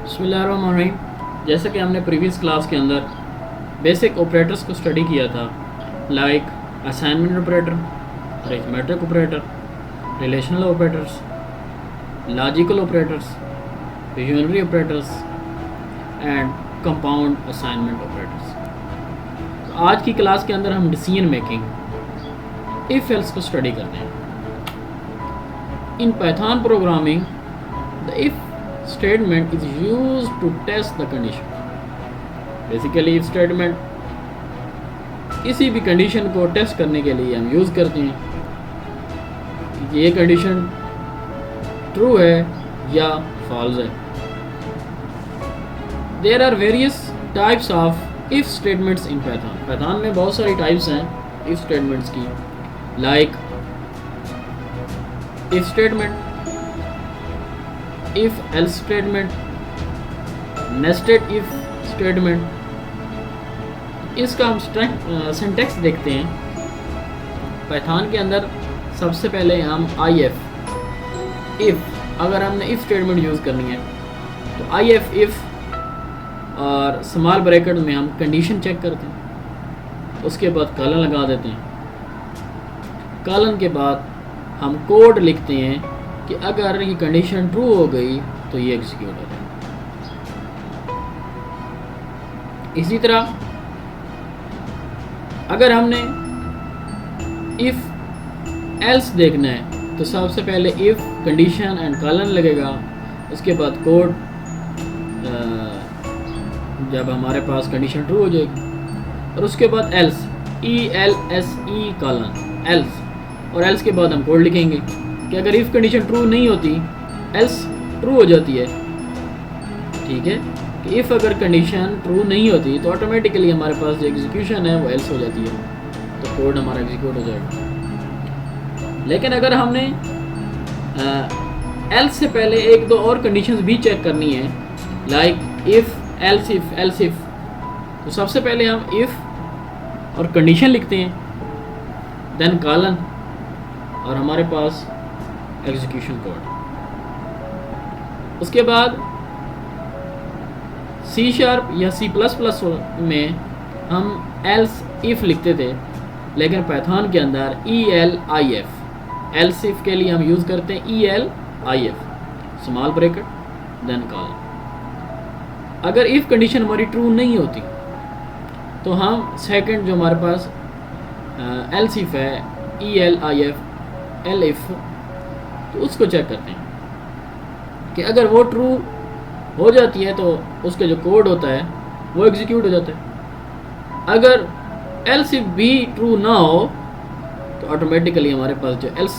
बिस्मिल्लाहिर्रहमानिर्रहीम। जैसे कि हमने प्रीवियस क्लास के अंदर बेसिक ऑपरेटर्स को स्टडी किया था, like assignment operator, arithmetic operator, relational operators, logical operators, unary operators and compound assignment operators. तो आज की क्लास के अंदर हम डिसीजन मेकिंग इफ एल्स को स्टडी करते हैं। In Python programming the if statement is used to test the condition. Basically if statement किसी भी कंडीशन को टेस्ट करने के लिए हम यूज़ करते हैं कि ये कंडीशन ट्रू है या फॉल्स है। There are various types of if statements in Python. Python में बहुत सारी टाइप्स हैं if statements की, like if statement, if else statement, nested if statement। इसका हम सिंटेक्स देखते हैं। पाइथन के अंदर सबसे पहले हम if अगर हमने if स्टेटमेंट यूज़ करनी है तो if और स्मॉल ब्रैकेट में हम कंडीशन चेक करते हैं, उसके बाद कॉलन लगा देते हैं। कॉलन के बाद हम कोड लिखते हैं कि अगर ये कंडीशन ट्रू हो गई तो ये एग्जीक्यूट हो जाए। इसी तरह अगर हमने इफ एल्स देखना है तो सबसे पहले इफ कंडीशन एंड कॉलन लगेगा, उसके बाद कोड जब हमारे पास कंडीशन ट्रू हो जाएगी, और उसके बाद एल्स ELSE कॉलन एल्स, और एल्स के बाद हम कोड लिखेंगे कि अगर इफ़ कंडीशन ट्रू नहीं होती एल्स ट्रू हो जाती है। ठीक है, कि इफ़ अगर कंडीशन ट्रू नहीं होती तो ऑटोमेटिकली हमारे पास जो एग्जीक्यूशन है वो एल्स हो जाती है, तो कोड हमारा एग्जीक्यूट हो जाएगा। लेकिन अगर हमने एल्स से पहले एक दो और कंडीशंस भी चेक करनी है, लाइक इफ़ एल्स इफ़, तो सबसे पहले हम इफ़ और कंडीशन लिखते हैं, देन कॉलन, और हमारे पास एग्जीक्यूशन कोड। उसके बाद C# या C++ में हम एल्स इफ़ लिखते थे, लेकिन पाइथन के अंदर ELIF, एल्स इफ़ के लिए हम यूज़ करते हैं ELIF, small bracket then colon. अगर इफ़ कंडीशन हमारी ट्रू नहीं होती तो हम सेकंड जो हमारे पास एल्स इफ़ है ELIF elif, तो उसको चेक करते हैं कि अगर वो ट्रू हो जाती है तो उसका जो कोड होता है वो एग्जीक्यूट हो जाता है। अगर एल्स इफ भी ट्रू ना हो तो ऑटोमेटिकली हमारे पास जो एल्स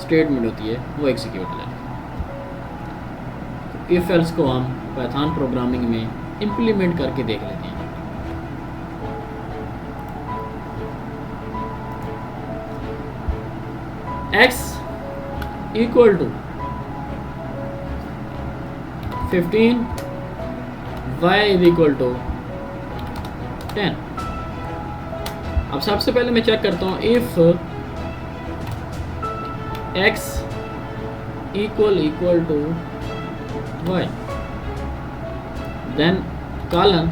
स्टेटमेंट होती है वो एग्जीक्यूट हो जाती है। तो इफ एल्स को हम पाइथन प्रोग्रामिंग में इम्प्लीमेंट करके देख लेते हैं। x equal to 15, y is equal to 10। अब सबसे पहले मैं चेक करता हूँ if x equal to y, then colon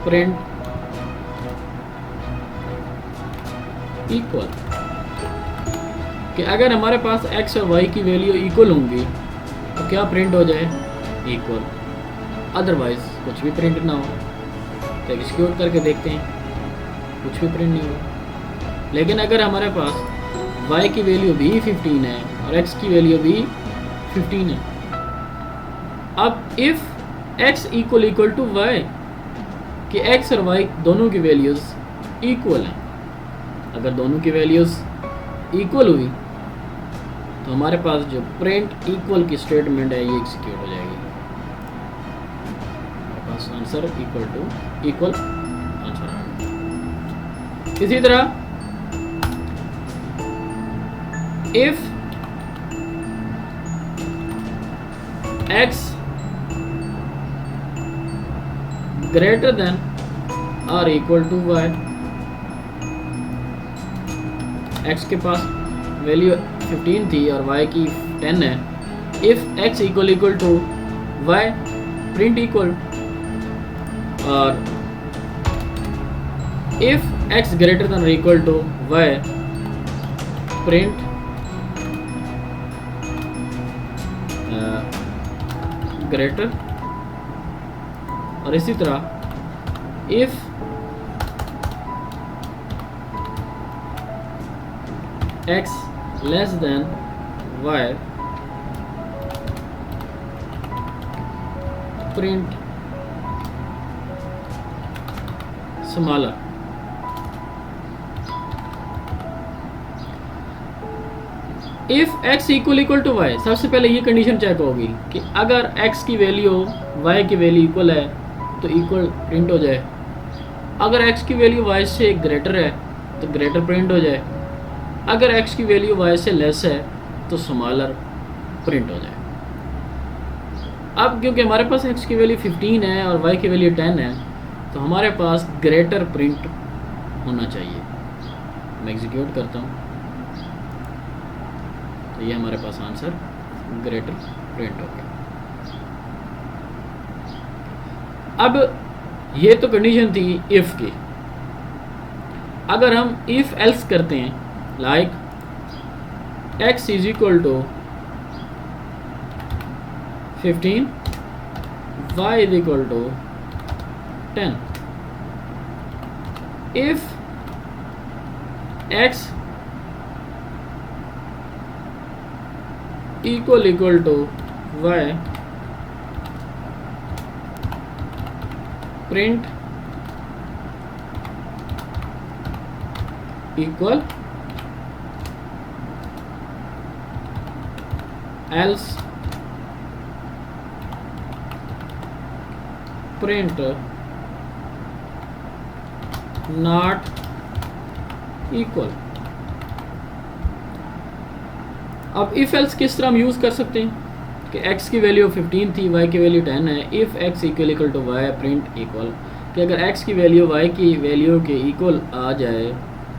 print equal, कि अगर हमारे पास x और y की वैल्यू इक्वल होंगी तो क्या प्रिंट हो जाए, इक्वल, अदरवाइज कुछ भी प्रिंट ना हो। तो एग्जीक्यूट करके देखते हैं, कुछ भी प्रिंट नहीं हो। लेकिन अगर हमारे पास y की वैल्यू भी 15 है और x की वैल्यू भी 15 है, अब if x equal to y, कि x और y दोनों की वैल्यूज़ इक्वल हैं, अगर दोनों की वैल्यूज़ इक्वल हुई तो हमारे पास जो प्रिंट इक्वल की स्टेटमेंट है ये एग्जीक्यूट हो जाएगी। हमारे पास आंसर इक्वल आंसर। इसी तरह इफ x ग्रेटर देन और इक्वल टू y, x के पास वैल्यू 15 थी और y की 10 है, if X equal to Y print equal, और इफ एक्स ग्रेटर देन और equal to Y print greater, और इसी तरह if X less than Y print smaller. If X equal to Y, सबसे पहले ये कंडीशन चेक होगी कि अगर एक्स की वैल्यू वाई की वैल्यू इक्वल है तो इक्वल प्रिंट हो जाए, अगर एक्स की वैल्यू वाई से ग्रेटर है तो ग्रेटर प्रिंट हो जाए, अगर एक्स की वैल्यू वाई से लेस है तो स्मॉलर प्रिंट हो जाए। अब क्योंकि हमारे पास एक्स की वैल्यू 15 है और वाई की वैल्यू 10 है, तो हमारे पास ग्रेटर प्रिंट होना चाहिए। मैं एग्जीक्यूट करता हूँ तो ये हमारे पास आंसर ग्रेटर प्रिंट हो गया। अब ये तो कंडीशन थी इफ की। अगर हम इफ एल्स करते हैं, like x is equal to 15, y is equal to 10, if x equal to y print equal else print not equal। अब इफ एल्स किस तरह हम यूज़ कर सकते हैं कि x की वैल्यू 15 थी, y की वैल्यू 10 है, if x equal to y print equal, कि अगर x की वैल्यू y की वैल्यू के इक्वल आ जाए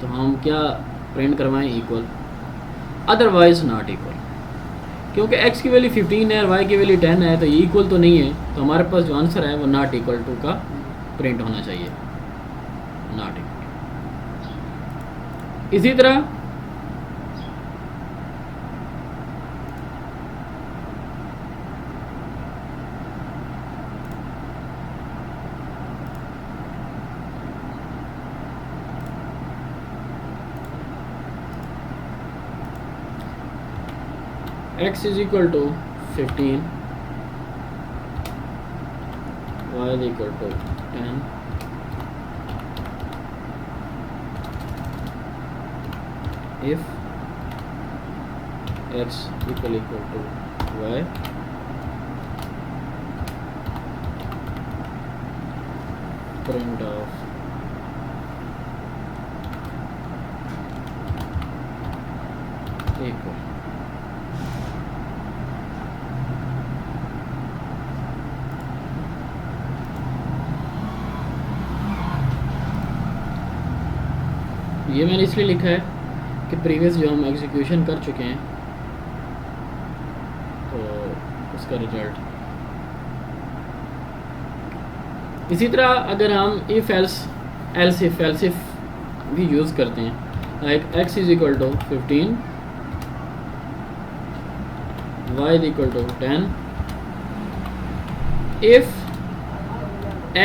तो हम क्या प्रिंट करवाएं, इक्वल, अदरवाइज नॉट इक्वल। क्योंकि x की वैल्यू 15 है और y की वैल्यू 10 है तो ये इक्वल तो नहीं है, तो हमारे पास जो आंसर है वो नॉट इक्वल टू का प्रिंट होना चाहिए, नॉट इक्वल। इसी तरह x is equal to 15, y is equal to 10, if x equal to y print of equal। ये मैंने इसलिए लिखा है कि प्रीवियस जो हम एग्जीक्यूशन कर चुके हैं तो उसका रिजल्ट। इसी तरह अगर हम इफ एल्स इफ भी यूज़ करते हैं, like x is equal to 15, y is equal to 10, if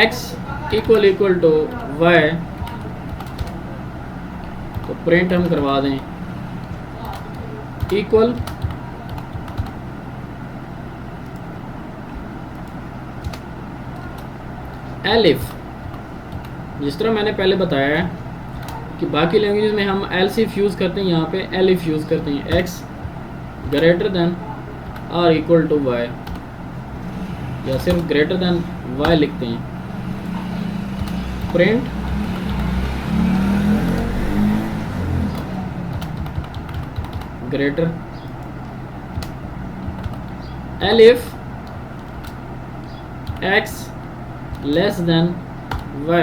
x equal to y तो प्रिंट हम करवा दें इक्वल एलिफ। जिस तरह मैंने पहले बताया है कि बाकी लैंग्वेजेस में हम एल्स इफ यूज़ करते हैं, यहाँ पे एलिफ यूज़ करते हैं, x ग्रेटर देन और इक्वल टू y, या सिर्फ ग्रेटर देन y लिखते हैं, print greater elif x less than y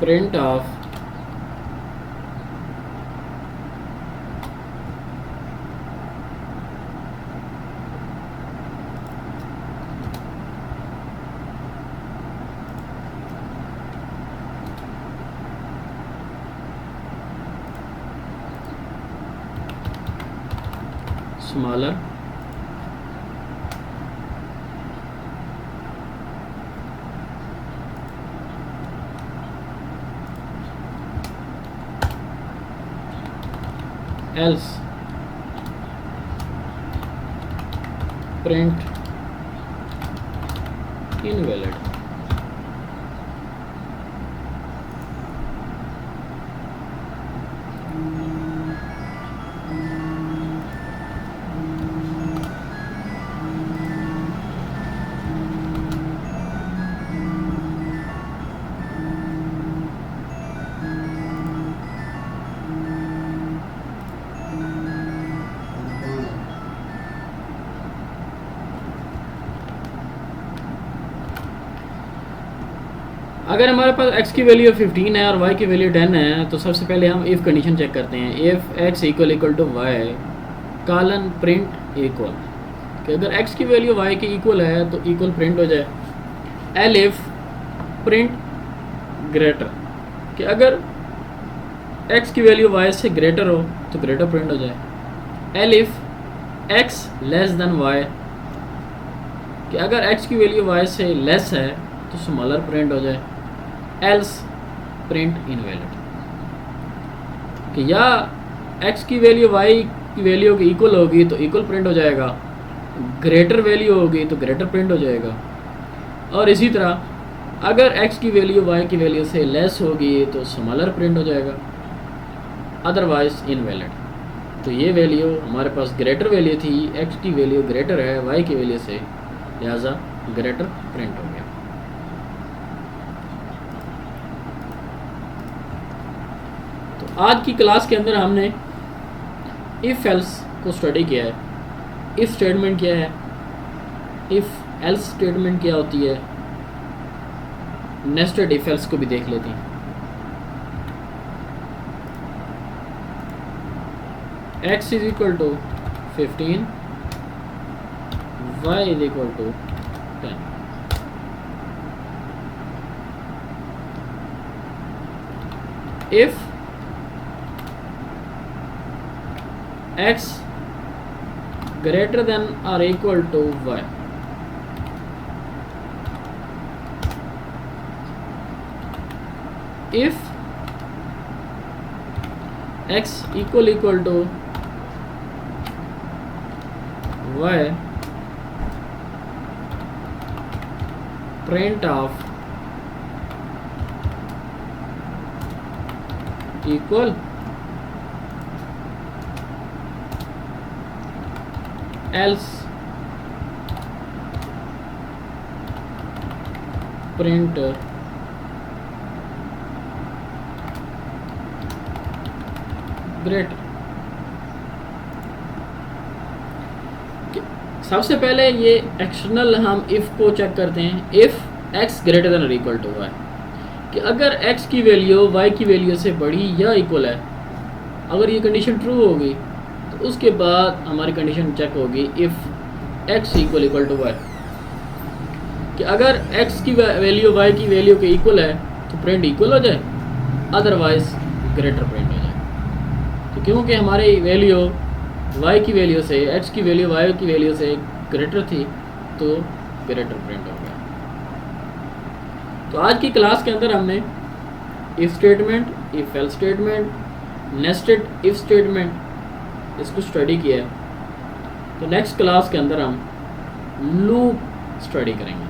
print of smaller else print invalid. अगर हमारे पास x की वैल्यू 15 है और y की वैल्यू 10 है तो सबसे पहले हम इफ़ कंडीशन चेक करते हैं। If x equal to Y colon print equal, कि अगर x की वैल्यू y के इक्वल है तो इक्वल प्रिंट हो जाए। एल इफ प्रिंट ग्रेटर, कि अगर x की वैल्यू y से ग्रेटर हो तो ग्रेटर प्रिंट हो जाए। L if x less than y, कि अगर x की वैल्यू y से लेस है तो स्मॉलर प्रिंट हो जाए। एल्स प्रिंट इनवैलिड, कि या x की वैल्यू y की वैल्यू के इक्वल होगी तो इक्वल प्रिंट हो जाएगा, ग्रेटर वैल्यू होगी तो ग्रेटर प्रिंट हो जाएगा, और इसी तरह अगर x की वैल्यू y की वैल्यू से लेस होगी तो स्मॉलर प्रिंट हो जाएगा, अदरवाइज इनवैलिड। तो ये वैल्यू हमारे पास ग्रेटर वैल्यू थी, x की वैल्यू ग्रेटर है y की वैल्यू से, लिहाजा ग्रेटर प्रिंट हो गया। आज की क्लास के अंदर हमने इफ़ एल्स को स्टडी किया है। इफ़ स्टेटमेंट क्या है, इफ़ एल्स स्टेटमेंट क्या होती है, नेस्टेड इफ एल्स को भी देख लेते हैं। x is equal to 15, y is equal to 10। If x greater than or equal to y, if x equal to y, print of equal else print greater. सबसे पहले ये एक्सटर्नल हम if को चेक करते हैं। इफ़ x ग्रेटर देन और equal to y, कि अगर x की वैल्यू y की वैल्यू से बड़ी या इक्वल है, अगर ये कंडीशन ट्रू होगी तो उसके बाद हमारी कंडीशन चेक होगी if x equal to y, कि अगर x की वैल्यू y की वैल्यू के इक्वल है तो प्रिंट इक्वल हो जाए, अदरवाइज ग्रेटर प्रिंट हो जाए। तो क्योंकि हमारी वैल्यू y की वैल्यू से x की वैल्यू y की वैल्यू से ग्रेटर थी तो ग्रेटर प्रिंट हो गया। तो आज की क्लास के अंदर हमने if statement, if else statement, nested if statement इसको स्टडी किया है। तो नेक्स्ट क्लास के अंदर हम लूप स्टडी करेंगे।